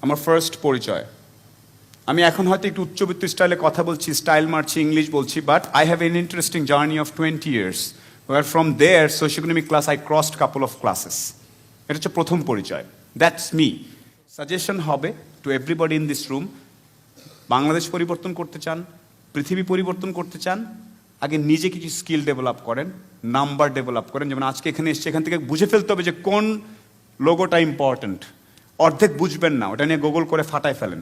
আমার ফার্স্ট পরিচয়। আমি এখন হয়তো একটু উচ্চবিত্ত স্টাইলে কথা বলছি, স্টাইল মারছি, ইংলিশ বলছি, but I have an interesting journey of 20 years, where from there socioeconomic class I crossed couple of classes. এটা হচ্ছে প্রথম পরিচয়। That's me. সাজেশন হবে to everybody in this room, Bangladesh পরিবর্তন করতে চান, পৃথিবী পরিবর্তন করতে চান, আগে নিজে কিছু স্কিল ডেভেলপ করেন, নাম্বার ডেভেলপ করেন। যেমন আজকে এখানে এসছে, এখান থেকে বুঝে ফেলতে হবে যে কোন লোগোটা ইম্পর্ট্যান্ট। অর্ধেক বুঝবেন না, ওটা নিয়ে গুগল করে ফাটায় ফেলেন,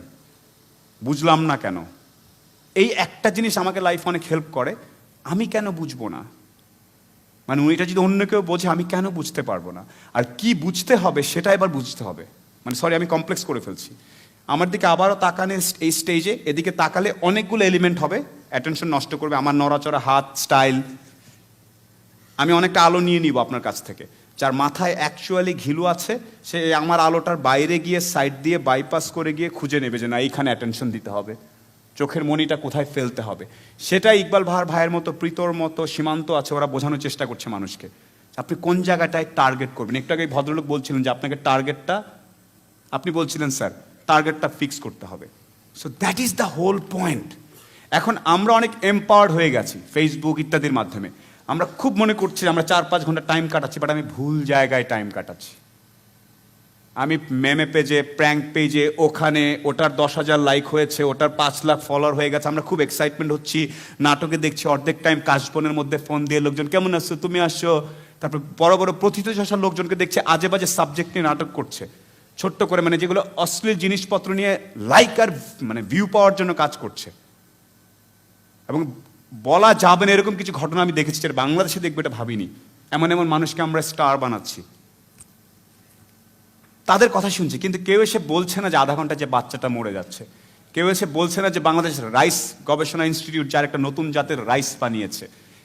বুঝলাম না কেন। এই একটা জিনিস আমাকে লাইফ অনেক হেল্প করে, আমি কেন বুঝবো না, মানে ওইটা যদি অন্য কেউ বোঝে আমি কেন বুঝতে পারবো না, আর কি বুঝতে হবে সেটা এবার বুঝতে হবে। মানে সরি, আমি কমপ্লেক্স করে ফেলছি। আমার দিকে আবারও তাকানে এই স্টেজে, এদিকে তাকালে অনেকগুলো এলিমেন্ট হবে, অ্যাটেনশন নষ্ট করবে, আমার নড়াচড়া, হাত, স্টাইল। আমি অনেকটা আলো নিয়ে নিব আপনার কাছ থেকে। যার মাথায় অ্যাকচুয়ালি ঘিলু আছে সে আমার আলোটার বাইরে গিয়ে সাইড দিয়ে বাইপাস করে গিয়ে খুঁজে নেবে যে না এইখানে অ্যাটেনশন দিতে হবে, চোখের মনিটা কোথায় ফেলতে হবে। সেটাই ইকবাল ভাইয়ের মতো, প্রীতর মতো, সীমান্ত আছে, ওরা বোঝানোর চেষ্টা করছে মানুষকে আপনি কোন জায়গাটায় টার্গেট করবেন। একটু আগে ভদ্রলোক বলছিলেন যে আপনাকে টার্গেটটা, আপনি বলছিলেন স্যার টার্গেটটা ফিক্স করতে হবে। So that is the whole point. এখন আমরা অনেক এম্পাওয়ার্ড হয়ে গেছি ফেসবুক ইত্যাদির মাধ্যমে, আমরা খুব মনে করছি আমরা 4-5 ঘন্টা টাইম কাটাচ্ছি, বাট আমি ভুল জায়গায় টাইম কাটাচ্ছি। আমি মেমে পেজে, প্র্যাঙ্ক পেজে, ওখানে ওটার 10,000 লাইক হয়েছে, ওটার 5 লাখ ফলোয়ার হয়ে গেছে, আমরা খুব এক্সাইটমেন্ট হচ্ছি, নাটকে দেখছি, অর্ধেক টাইম কাশবনের মধ্যে ফোন দিয়ে লোকজন কেমন আসছো, তুমি আসছো। তারপর বড় বড় প্রথিতযশা লোকজনকে দেখছি আজে বাজে সাবজেক্ট নিয়ে নাটক করছে, ছোট্ট করে, মানে যেগুলো অশ্লীল জিনিসপত্র নিয়ে লাইক আর মানে ভিউ পাওয়ার জন্য কাজ করছে। এবং বলা যাবে না এরকম কিছু ঘটনা আমি দেখেছি, যেটা বাংলাদেশে দেখবে এটা ভাবিনি। এমন এমন মানুষকে আমরা স্টার বানাচ্ছি, তাদের কথা শুনছি, কিন্তু কেউ এসে বলছে না যে আধা ঘন্টা যে বাচ্চাটা মরে যাচ্ছে, কেউ এসে বলছে না যে বাংলাদেশ রাইস গবেষণা ইনস্টিটিউট যার একটা নতুন জাতের রাইস বানিয়েছে,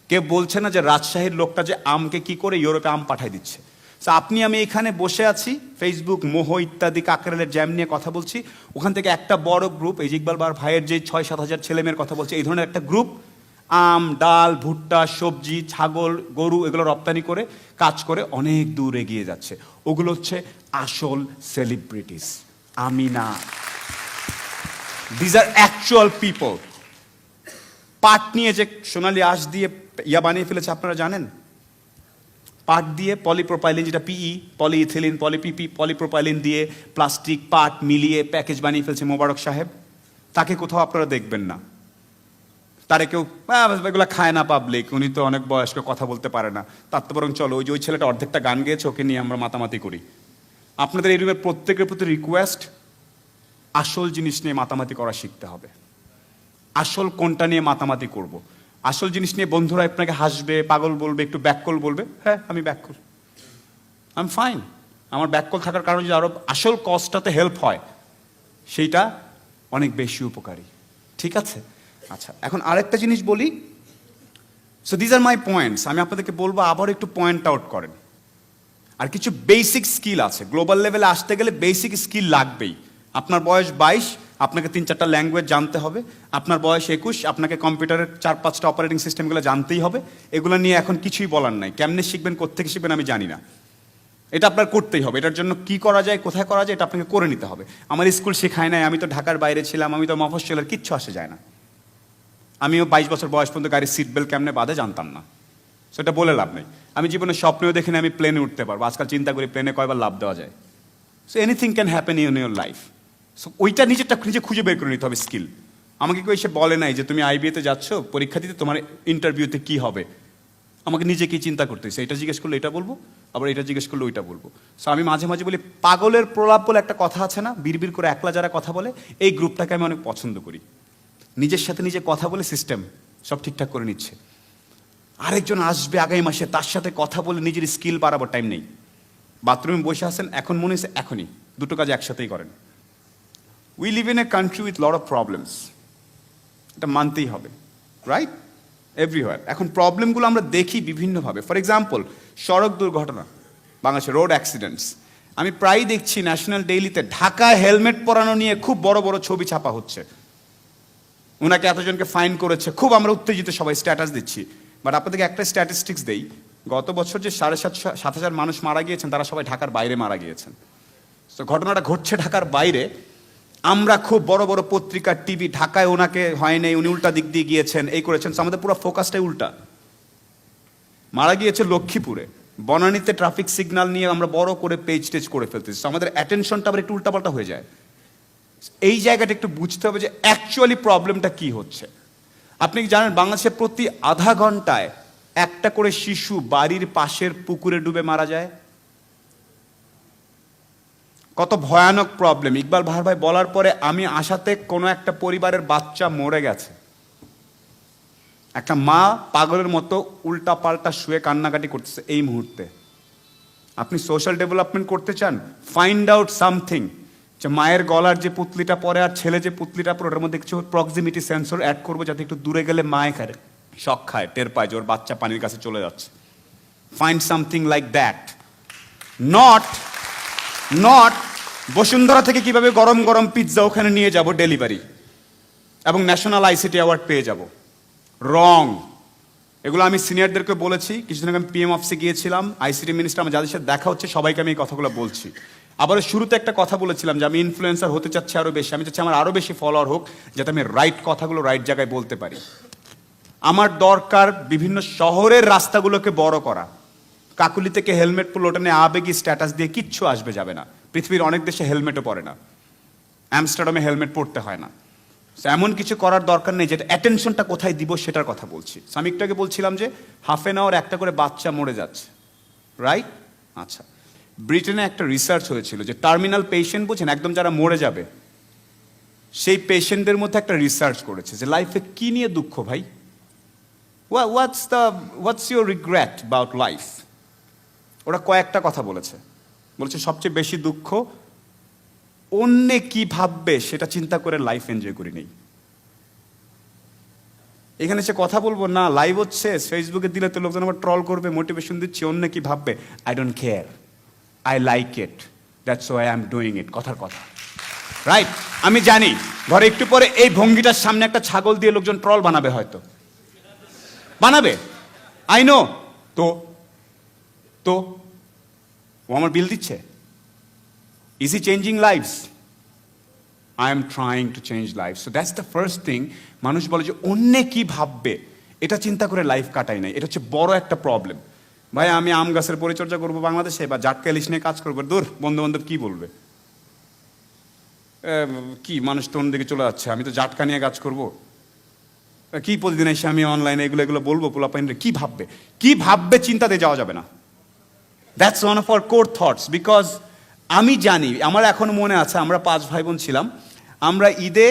কেউ বলছে না যে রাজশাহীর লোকটা যে আমকে কি করে ইউরোপে আম পাঠাই দিচ্ছে। তো আপনি আমি এখানে বসে আছি, ফেসবুক, মোহ ইত্যাদি কাকরালের জ্যাম নিয়ে কথা বলছি, ওখান থেকে একটা বড় গ্রুপ, এই ইকবাল ভাইয়ের যে 6-7 হাজার ছেলে মেয়ের কথা বলছে, এই ধরনের একটা গ্রুপ আম, ডাল, ভুট্টা, সবজি, ছাগল, গরু এগুলো রপ্তানি করে কাজ করে অনেক দূর এগিয়ে যাচ্ছে। ওগুলো হচ্ছে আসল সেলিব্রিটিস, আমি না। These are actual people. পাট নিয়ে যে সোনালী আঁশ দিয়ে ইয়া বানিয়ে ফেলেছে আপনারা জানেন, পাট দিয়ে পলিপ্রোপাইলিন, যেটা পিই, পলিইথিলিন, পলিপিপি, পলিপ্রোপাইলিন দিয়ে প্লাস্টিক পাট মিলিয়ে প্যাকেজ বানিয়ে ফেলছে মোবারক সাহেব। তাকে কোথাও আপনারা দেখবেন না, তারে কেউ এগুলো খায় না পাবলিক, উনি তো অনেক বয়স্ক, কথা বলতে পারে না, তার তো বরং চলো ওই ছেলেটা অর্ধেকটা গান গেয়েছে, ওকে নিয়ে আমরা মাতামাতি করি। আপনাদের এই রুমের প্রত্যেকের প্রতি রিকোয়েস্ট, আসল জিনিস নিয়ে মাতামাতি করা শিখতে হবে। আসল কোনটা নিয়ে মাতামাতি করব। আসল জিনিস নিয়ে বন্ধুরা আপনাকে হাসবে, পাগল বলবে, একটু ব্যাককল বলবে, হ্যাঁ আমি ব্যাককল, আই এম ফাইন। আমার ব্যাককল থাকার কারণে যদি আরো আসল কজটাতে হেল্প হয়, সেইটা অনেক বেশি উপকারী। ঠিক আছে, আচ্ছা এখন আরেকটা জিনিস বলি। So these are my points. আমি আপনাদেরকে বলবো আবার একটু পয়েন্ট আউট করেন। আর কিছু বেসিক স্কিল আছে, গ্লোবাল লেভেলে আসতে গেলে বেসিক স্কিল লাগবেই। আপনার বয়স 22, আপনাকে 3-4টা ল্যাঙ্গুয়েজ জানতে হবে। আপনার বয়স 21, আপনাকে কম্পিউটারের 4-5টা অপারেটিং সিস্টেমগুলো জানতেই হবে। এগুলো নিয়ে এখন কিছুই বলার নাই, কেমনে শিখবেন, কোত্থেকে শিখবেন আমি জানি না, এটা আপনার করতেই হবে। এটার জন্য কি করা যায়, কোথায় করা যায়, এটা আপনাকে করে নিতে হবে। আমার স্কুল শেখায় নাই, আমি তো ঢাকার বাইরে ছিলাম, আমি তো মফস্বলের, কিচ্ছু আসে যায় না। আমিও 22 বছর বয়স পর্যন্ত গাড়ির সিট বেল্ট কেমনে বাঁধে জানতাম না, সেটা বলে লাভ নেই। আমি জীবনে স্বপ্নেও দেখিনি আমি প্লেনে উঠতে পারবো, আজকাল চিন্তা করি প্লেনে কয়বার লাভ দেওয়া যায়। So anything can happen in your life. So ওইটা নিজে খুঁজে বের করে নিতে হবে স্কিল। আমাকে কেউ এসে বলে নাই যে তুমি আইবিএতে যাচ্ছ পরীক্ষা দিতে, তোমার ইন্টারভিউতে কি হবে, আমাকে নিজেকেই চিন্তা করতেছে, এটা জিজ্ঞেস করলে এটা বলবো, আবার এটা জিজ্ঞেস করলে ওইটা বলবো। সো আমি মাঝে মাঝে বলি, পাগলের প্রলাপ বলে একটা কথা আছে না, বিড়বিড় করে একলা যারা কথা বলে, এই গ্রুপটাকে আমি অনেক পছন্দ করি। নিজের সাথে নিজে কথা বলে সিস্টেম সব ঠিকঠাক করে নিচ্ছে, আরেকজন আসবে আগামী মাসে, তার সাথে কথা বলে নিজের স্কিল বাড়াবার টাইম নেই। বাথরুমে বসে আছেন, এখন মনে হচ্ছে এখনই, দুটো কাজ একসাথেই করেন। We live in a country with lot of problems, এটা মানতেই হবে, রাইট, এভরিওয়ার। এখন প্রবলেমগুলো আমরা দেখি বিভিন্নভাবে। ফর এক্সাম্পল, সড়ক দুর্ঘটনা, বাংলাদেশে রোড অ্যাক্সিডেন্টস। আমি প্রায়ই দেখছি ন্যাশনাল ডেইলিতে ঢাকায় হেলমেট পরানো নিয়ে খুব বড় বড় ছবি ছাপা হচ্ছে, ওনাকে এতজনকে ফাইন করেছে, খুব আমরা উত্তেজিত, সবাই স্ট্যাটাস দিচ্ছি। বাট আপনাদেরকে একটা স্ট্যাটিস্টিক্স দেই, গত বছর যে 7,500 মানুষ মারা গিয়েছেন, তারা সবাই ঢাকার বাইরে মারা গিয়েছেন। তো ঘটনাটা ঘটছে ঢাকার বাইরে, আমরা খুব বড় বড় পত্রিকা টিভি, ঢাকায় ওনাকে হয় নাই, উনি উল্টা দিক দিয়ে গিয়েছেন, এই করেছেন। আমাদের পুরো ফোকাসটাই উল্টা। মারা গিয়েছে লক্ষ্মীপুরে, বনানীতে ট্রাফিক সিগন্যাল নিয়ে আমরা বড় করে পেজ টেজ করে ফেলতেছি, আমাদের অ্যাটেনশনটা আবার একটু উল্টাপাল্টা হয়ে যায়। এই জায়গাটা একটু বুঝতে হবে যে অ্যাকচুয়ালি প্রবলেমটা কি হচ্ছে। আপনি কি জানেন বাংলাদেশে প্রতি আধা ঘন্টায় একটা করে শিশু বাড়ির পাশের পুকুরে ডুবে মারা যায়? কত ভয়ানক প্রবলেম। ইকবাল বাহার ভাই বলার পরে আমি আশাতে কোনো একটা পরিবারের বাচ্চা মরে গেছে, একটা মা পাগলের মতো উল্টা পাল্টা শুয়ে কান্নাকাটি করতেছে এই মুহূর্তে। আপনি সোশ্যাল ডেভেলপমেন্ট করতে চান, ফাইন্ড আউট সামথিং, যে মায়ের গলার যে পুতলিটা পরে আর ছেলে যে পুতলিটা পরে ওটার মধ্যে কিছু প্রক্সিমিটি সেন্সর অ্যাড করবো, যাতে একটু দূরে গেলে মায়ে খায়, শখ খায়, টের পায় যে ওর বাচ্চা পানির কাছে চলে যাচ্ছে। Find something like that. Not Bashundhara থেকে কিভাবে গরম গরম পিৎজা ওখানে নিয়ে যাব ডেলিভারি এবং ন্যাশনাল আইসিটি অ্যাওয়ার্ড পেয়ে যাব। রং। এগুলো আমি সিনিয়রদেরকে বলেছি। কিছুদিন আগে আমি পিএম অফিসে গিয়েছিলাম, আইসিটি মিনিস্টার, আমার যাদের সাথে দেখা হচ্ছে সবাইকে আমি এই কথাগুলো বলছি। আবার শুরুতে একটা কথা বলেছিলাম যে আমি ইনফ্লুয়েন্সার হতে চাচ্ছি আরও বেশি, আমি চাচ্ছি আমার আরও বেশি ফলোয়ার হোক, যাতে আমি রাইট কথাগুলো রাইট জায়গায় বলতে পারি। আমার দরকার বিভিন্ন শহরের রাস্তাগুলোকে বড় করা। কাকুলি থেকে হেলমেট পরলে ওটা নিয়ে আবেগী স্ট্যাটাস দিয়ে কিচ্ছু আসবে যাবে না। পৃথিবীর অনেক দেশে হেলমেটও পরে না, আমস্টারডামে হেলমেট পরতে হয় না। এমন কিছু করার দরকার নেই, যেটা অ্যাটেনশনটা কোথায় দিব সেটার কথা বলছি। আমি একটু আগে বলছিলাম যে হাফ এন আওয়ার একটা করে বাচ্চা মরে যাচ্ছে, রাইট? আচ্ছা, ব্রিটেনে একটা রিসার্চ হয়েছিল যে টার্মিনাল পেশেন্ট, বুঝছেন, একদম যারা মরে যাবে, সেই পেশেন্টদের মধ্যে একটা রিসার্চ করেছে যে লাইফে কি নিয়ে দুঃখ ভাই, what's your regret about life. ওরা কয়েকটা কথা বলেছে। সবচেয়ে বেশি দুঃখ অন্যে কি ভাববে সেটা চিন্তা করে লাইফ এনজয় করি নেই। এখানে সে কথা বলবো না, লাইভ হচ্ছে, ফেসবুকে দিলে তো লোকজন আবার ট্রল করবে, মোটিভেশন দিচ্ছি, অন্য কি ভাববে, I don't care, I like it, that's why I am doing it. কথার কথা, রাইট? আমি জানি ঘরে একটু পরে এই ভঙ্গিটার সামনে একটা ছাগল দিয়ে লোকজন ট্রল বানাবে, হয়তো বানাবে, আই নো। তো ও আমার বিল দিচ্ছে। Is he changing lives? I am trying to change lives. So that's the first thing. মানুষ বলে যে অন্যে কি ভাববে, এটা চিন্তা করে লাইফ কাটাই নাই। এটা হচ্ছে বড় একটা প্রবলেম। ভাই আমি আম গাছের পরিচর্যা করবো বাংলাদেশে, বা জাটকা ইলিশ নিয়ে কাজ করবো, দূর, বন্ধু বান্ধব কি বলবে, কি মানুষ তো অন্যদিকে চলে যাচ্ছে, আমি তো জাটকা নিয়ে কাজ করবো, কি প্রতিদিন এসে আমি অনলাইনে এগুলো বলবো, পোলাপাইনরে কি ভাববে চিন্তাতে যাওয়া যাবে না। That's one of our core thoughts, because আমি জানি, আমার এখনো মনে আছে, আমরা 5 ভাই বোন ছিলাম। আমরা ঈদে,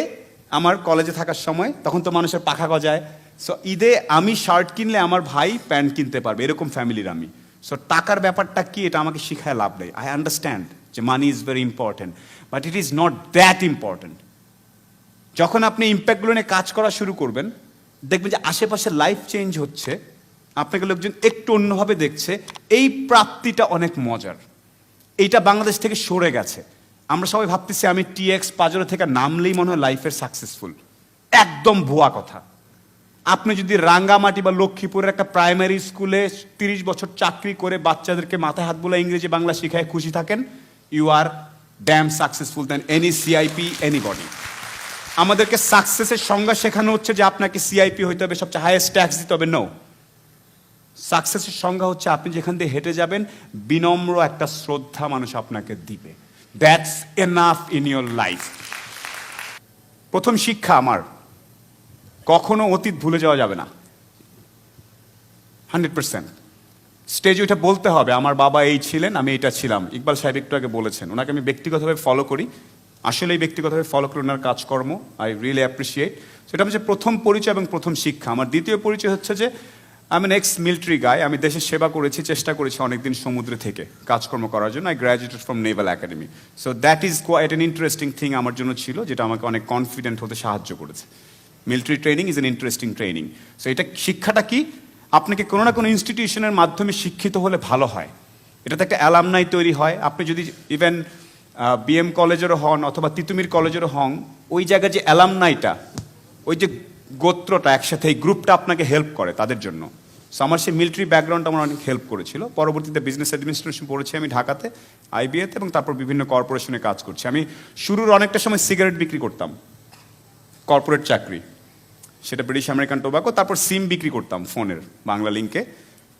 আমার কলেজে থাকার সময়, তখন তো মানুষের পাখা গজায়, সো ঈদে আমি শার্ট কিনলে আমার ভাই প্যান্ট কিনতে পারবে, এরকম ফ্যামিলির আমি। সো টাকার ব্যাপারটা কি, এটা আমাকে শিখায় লাভ নেই। আই আন্ডারস্ট্যান্ড যে money is very important, but it is not that important. যখন আপনি ইম্প্যাক্টগুলো নিয়ে কাজ করা শুরু করবেন, দেখবেন যে আশেপাশে লাইফ চেঞ্জ হচ্ছে, আপনাকে লোকজন একটু অন্যভাবে দেখছে, এই প্রাপ্তিটা অনেক মজার। এইটা বাংলাদেশ থেকে সরে গেছে। আমরা সবাই ভাবতেছি আমি টিএক্স পাজরো থেকে নামলেই মনে হয় লাইফের সাকসেসফুল। একদম ভুয়া কথা। আপনি যদি রাঙ্গামাটি বা লক্ষ্মীপুরের একটা প্রাইমারি স্কুলে 30 বছর চাকরি করে বাচ্চাদেরকে মাথায় হাত বোলা ইংরেজি বাংলা শিখায় খুশি থাকেন, you are damn successful than any CIP, anybody. আমাদেরকে সাকসেসের সংজ্ঞা শেখানো হচ্ছে যে আপনাকে সিআইপি হইতে হবে, সবচেয়ে হাইয়েস্ট ট্যাক্স দিতে হবে। নো, সাকসেসের সংজ্ঞা হচ্ছে আপনি যেখান দিয়ে হেঁটে যাবেন, বিনম্র একটা শ্রদ্ধা মানুষ আপনাকে দিবে। That's enough in your life. প্রথম শিক্ষা আমার, কখনো অতীত ভুলে যাওয়া যাবে না। 100% স্টেজে ওইটা বলতে হবে, আমার বাবা এই ছিলেন, আমি এটা ছিলাম। ইকবাল সাহেব একটু আগে বলেছেন, ওনাকে আমি ব্যক্তিগতভাবে ফলো করি, আসলেই ব্যক্তিগতভাবে ফলো করি ওনার কাজকর্ম, আই রিয়েলি অ্যাপ্রিসিয়েট। সেটা হচ্ছে প্রথম পরিচয় এবং প্রথম শিক্ষা। আমার দ্বিতীয় পরিচয় হচ্ছে যে আমি এক্স মিলিটারি গাই, আমি দেশের সেবা করেছি, চেষ্টা করেছি অনেকদিন সমুদ্রে থেকে কাজকর্ম করার জন্য। I graduated from naval academy. So that is quite an interesting thing আমার জন্য ছিল, যেটা আমাকে অনেক কনফিডেন্ট হতে সাহায্য করেছে। Military training is an interesting training. So এটা শিক্ষাটা কি, আপনাকে কোনো না কোনো ইনস্টিটিউশনের মাধ্যমে শিক্ষিত হলে ভালো হয়। এটাতে একটা অ্যালামনাই তৈরি হয়। আপনি যদি ইভেন বিএম কলেজেরও হন অথবা তিতুমির কলেজেরও হন, ওই জায়গায় যে অ্যালামনাইটা, ওই যে গোত্রটা একসাথে, এই গ্রুপটা আপনাকে হেল্প করে তাদের জন্য। সো আমার সেই মিলিটারি ব্যাকগ্রাউন্ড আমার অনেক হেল্প করেছিল। পরবর্তীতে বিজনেস অ্যাডমিনিস্ট্রেশন পড়েছি আমি ঢাকাতে, আইবিএতে, এবং তারপর বিভিন্ন কর্পোরেশনে কাজ করছি। আমি শুরুর অনেকটা সময় সিগারেট বিক্রি করতাম, কর্পোরেট চাকরি, সেটা ব্রিটিশ আমেরিকান টোবাকো। তারপর সিম বিক্রি করতাম ফোনের, বাংলা লিঙ্কে।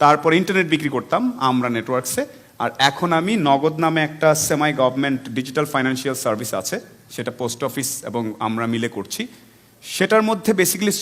তারপর ইন্টারনেট বিক্রি করতাম আমরা নেটওয়ার্কসে। আর এখন আমি নগদ নামে একটা সেমাই গভর্নমেন্ট ডিজিটাল ফাইন্যান্সিয়াল সার্ভিস আছে, সেটা পোস্ট অফিস এবং আমরা মিলে করছি। সেটার মধ্যে বেসিক্যালি